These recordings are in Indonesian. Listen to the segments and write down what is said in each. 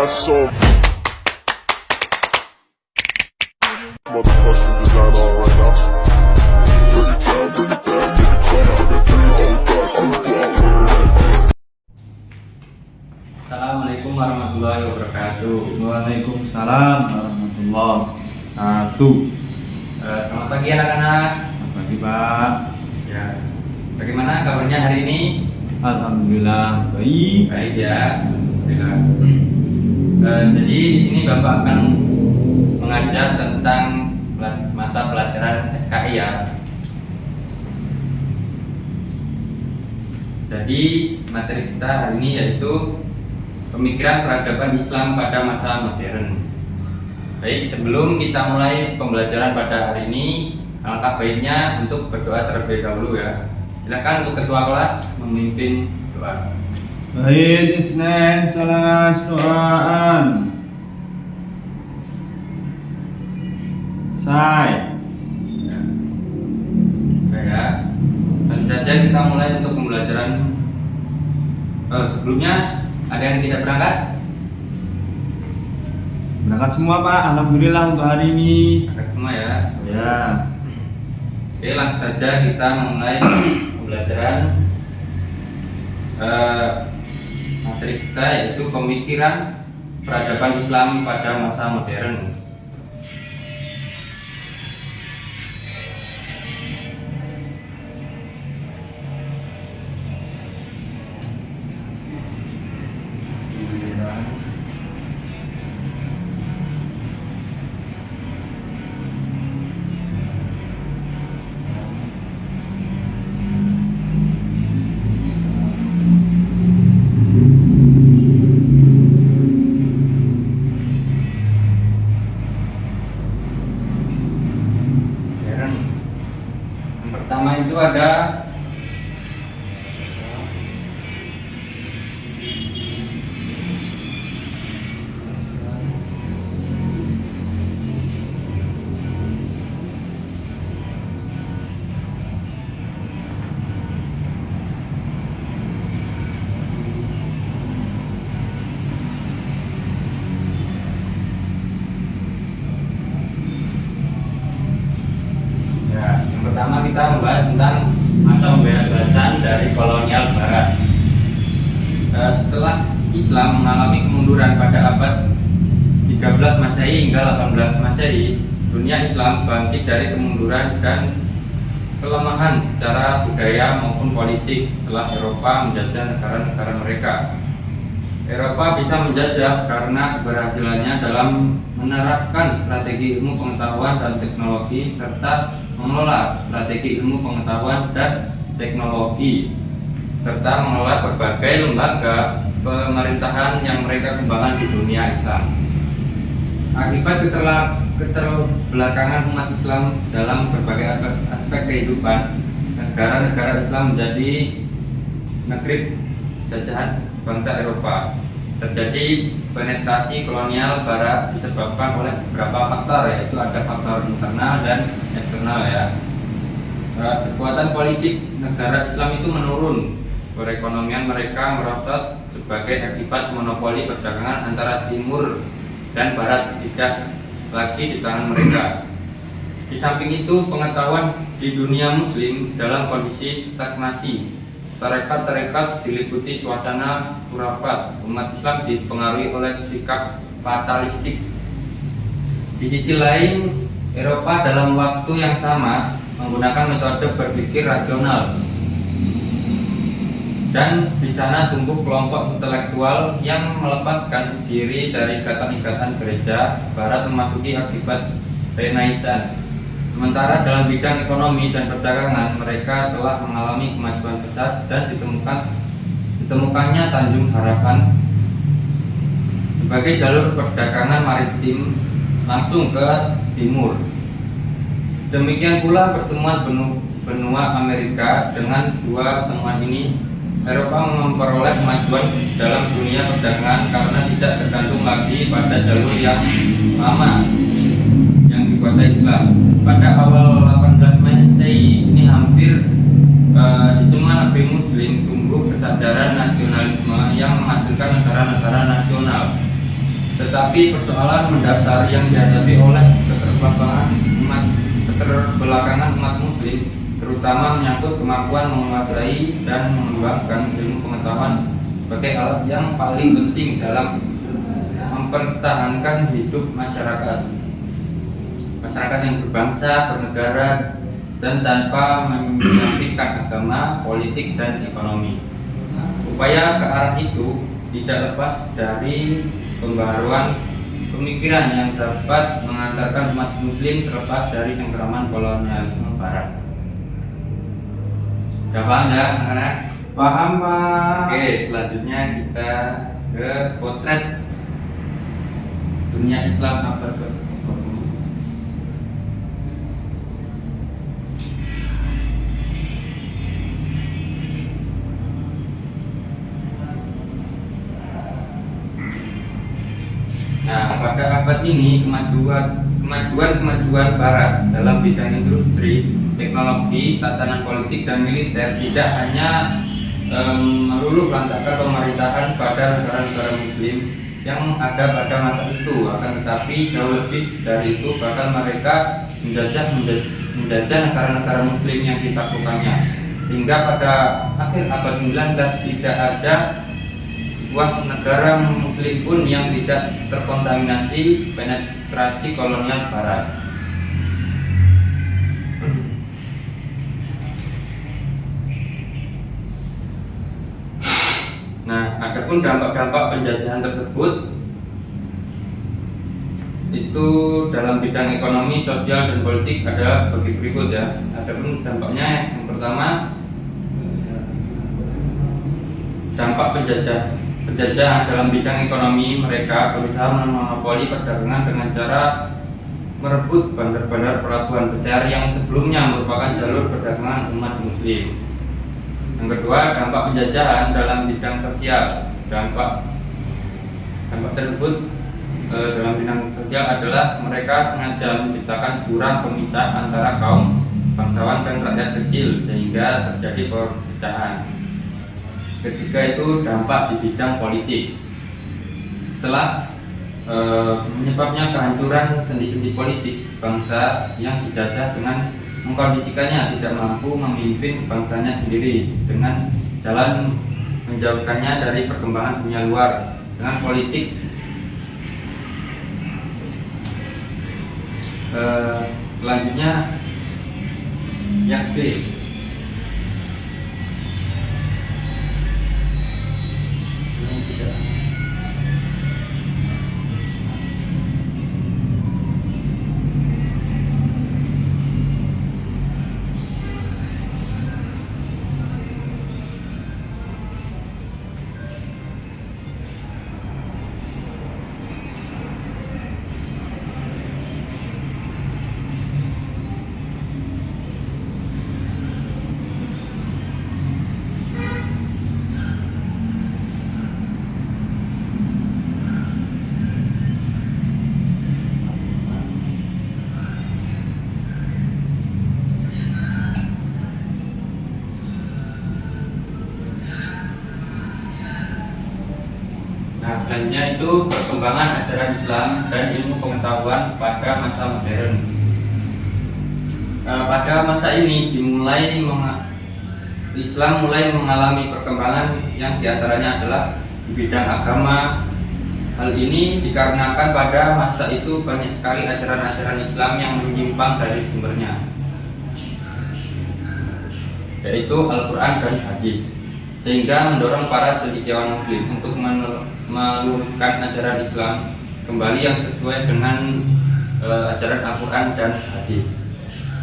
got some motherfucking design on right now. Bring it down, bring it down, bring it down. I got 3 whole thoughts to Assalamualaikum warahmatullahi wabarakatuh. Waalaikumsalam warahmatullahi wabarakatuh. Selamat pagi anak-anak. Selamat pagi Pak. Ya, bagaimana kabarnya hari ini? Alhamdulillah baik. Baik ya. Alhamdulillah. Jadi di sini Bapak akan mengajar tentang mata pelajaran SKI ya. Jadi materi kita hari ini yaitu pemikiran peradaban Islam pada masa modern. Baik, sebelum kita mulai pembelajaran pada hari ini, alangkah baiknya untuk berdoa terlebih dahulu ya. Silakan untuk ketua kelas memimpin doa. Baik, Isnen salas doaan. Say. Ya. Langsung saja kita mulai untuk pembelajaran. Sebelumnya ada yang tidak berangkat? Berangkat semua Pak, alhamdulillah untuk hari ini. Berangkat semua ya. Ya. Oke, langsung saja kita mulai pembelajaran materi kita yaitu pemikiran peradaban Islam pada masa modern. Pertama itu ada pertama kita membahas tentang masa pembebasan dari kolonial Barat. Setelah Islam mengalami kemunduran pada abad 13 Masehi hingga 18 Masehi, dunia Islam bangkit dari kemunduran dan kelemahan secara budaya maupun politik setelah Eropa menjajah negara-negara mereka. Eropa bisa menjajah karena keberhasilannya dalam menerapkan strategi ilmu pengetahuan dan teknologi serta mengelola strategi ilmu pengetahuan dan teknologi serta mengelola berbagai lembaga pemerintahan yang mereka kembangkan di dunia Islam. Akibat keterbelakangan umat Islam dalam berbagai aspek kehidupan, negara-negara Islam menjadi negeri jajahan bangsa Eropa. Terjadi penetrasi kolonial Barat disebabkan oleh beberapa faktor, yaitu ada faktor internal dan eksternal ya. Kekuatan politik negara Islam itu menurun, perekonomian mereka merosot sebagai akibat monopoli perdagangan antara Timur dan Barat tidak lagi di tangan mereka. Di samping itu, pengetahuan di dunia Muslim dalam kondisi stagnasi. Tarekat-tarekat diliputi suasana khurafat. Umat Islam dipengaruhi oleh sikap fatalistik. Di sisi lain, Eropa dalam waktu yang sama menggunakan metode berpikir rasional. Dan di sana tumbuh kelompok intelektual yang melepaskan diri dari ikatan-ikatan gereja Barat memasuki akibat Renaissance. Sementara dalam bidang ekonomi dan perdagangan mereka telah mengalami kemajuan besar dan ditemukannya Tanjung Harapan sebagai jalur perdagangan maritim langsung ke timur. Demikian pula pertemuan benua Amerika. Dengan dua temuan ini, Eropa memperoleh kemajuan dalam dunia perdagangan karena tidak tergantung lagi pada jalur yang lama yang dikuasai Islam. Pada awal 18 Masehi ini hampir di semua negeri Muslim tumbuh kesadaran nasionalisme yang menghasilkan negara-negara nasional. Tetapi persoalan mendasar yang dihadapi oleh keterbelakangan umat muslim, terutama menyangkut kemampuan menguasai dan mengembangkan ilmu pengetahuan sebagai alat yang paling penting dalam mempertahankan hidup masyarakat yang berbangsa, bernegara, dan tanpa menyampingkan agama, politik, dan ekonomi. Upaya ke arah itu tidak lepas dari pembaharuan pemikiran yang dapat mengantarkan umat muslim terlepas dari cengkeraman kolonialisme barat. Udah paham ya anak-anak? Paham Pak. Oke, selanjutnya kita ke potret dunia Islam abad ke-20. Nah, pada abad ini kemajuan Barat dalam bidang industri, teknologi, tatanan politik, dan militer tidak hanya meluluh lantakkan pemerintahan pada negara-negara Muslim yang ada pada masa itu, akan tetapi jauh lebih dari itu, bahkan mereka menjajah negara-negara Muslim yang ditaklukkannya, sehingga pada akhir abad 19 tidak ada sebuah negara muslim pun yang tidak terkontaminasi penetrasi kolonial barat. Nah, adapun dampak-dampak penjajahan tersebut itu dalam bidang ekonomi, sosial, dan politik adalah sebagai berikut ya. Adapun dampaknya, yang pertama, dampak penjajahan dalam bidang ekonomi, mereka berusaha memonopoli perdagangan dengan cara merebut bandar-bandar pelabuhan besar yang sebelumnya merupakan jalur perdagangan umat muslim. Yang kedua, dampak penjajahan dalam bidang sosial. Dampak tersebut dalam bidang sosial adalah mereka sengaja menciptakan jurang pemisah antara kaum bangsawan dan rakyat kecil sehingga terjadi perpecahan. Ketiga itu dampak di bidang politik. Setelah menyebabnya kehancuran sendi-sendi politik, bangsa yang dijajah dengan mengkondisikannya tidak mampu memimpin bangsanya sendiri dengan jalan menjauhkannya dari perkembangan dunia luar dengan politik. Selanjutnya yang B, selanjutnya itu perkembangan ajaran Islam dan ilmu pengetahuan pada masa modern. Pada masa ini Islam mulai mengalami perkembangan yang diantaranya adalah di bidang agama. Hal ini dikarenakan pada masa itu banyak sekali ajaran-ajaran Islam yang menyimpang dari sumbernya, yaitu Al-Quran dan Hadis, sehingga mendorong para cendekiawan muslim untuk meluruskan ajaran Islam kembali yang sesuai dengan ajaran Al-Quran dan Hadis.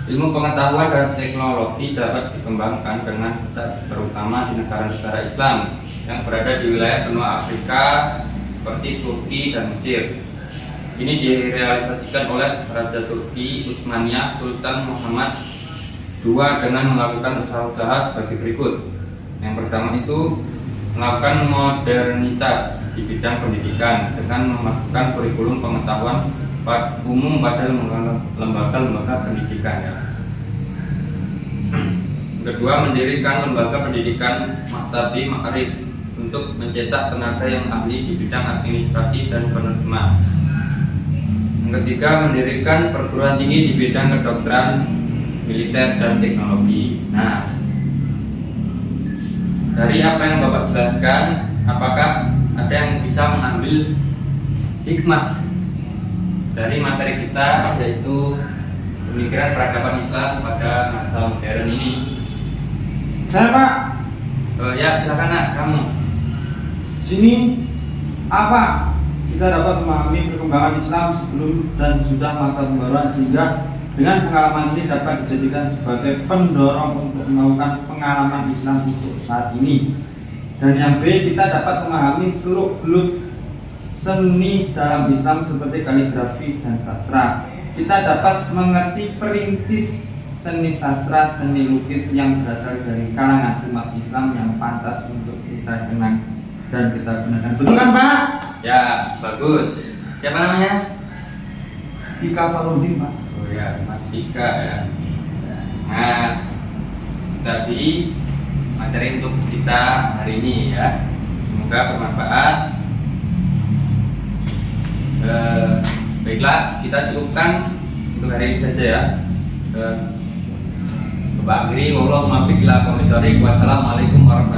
Ilmu pengetahuan dan teknologi dapat dikembangkan dengan pesat, terutama di negara-negara Islam yang berada di wilayah benua Afrika seperti Turki dan Mesir. Ini direalisasikan oleh Raja Turki Utsmaniyah Sultan Muhammad II dengan melakukan usaha-usaha sebagai berikut. Yang pertama itu melakukan modernitas di bidang pendidikan dengan memasukkan kurikulum pengetahuan umum pada lembaga-lembaga pendidikan ya. Kedua, mendirikan lembaga pendidikan Maktabi Ma'arif untuk mencetak tenaga yang ahli di bidang administrasi dan penerjemah. Yang ketiga, mendirikan perguruan tinggi di bidang kedokteran, militer, dan teknologi. Nah, dari apa yang Bapak jelaskan, apakah ada yang bisa mengambil hikmah dari materi kita, yaitu pemikiran peradaban Islam pada masa modern ini? Saya Pak, Ya, silakan Nak, kamu. sini apa kita dapat memahami perkembangan Islam sebelum dan sudah masa pembaruan sehingga dengan pengalaman ini dapat dijadikan sebagai pendorong untuk melakukan pengalaman Islam untuk saat ini. Dan yang B, kita dapat memahami seluk-beluk seni dalam Islam seperti kaligrafi dan sastra. Kita dapat mengerti perintis seni sastra, seni lukis yang berasal dari kalangan umat Islam yang pantas untuk kita kenang dan kita gunakan. Betul kan Pak? Ya, bagus. Siapa namanya? Vika Faludin Pak. Oh ya, Mas Vika ya. Nah, tadi materi untuk kita hari ini ya. Semoga bermanfaat. Baiklah, kita cukupkan untuk hari ini saja ya. Bapak akhiri, wassalamualaikum warahmatullahi wabarakatuh.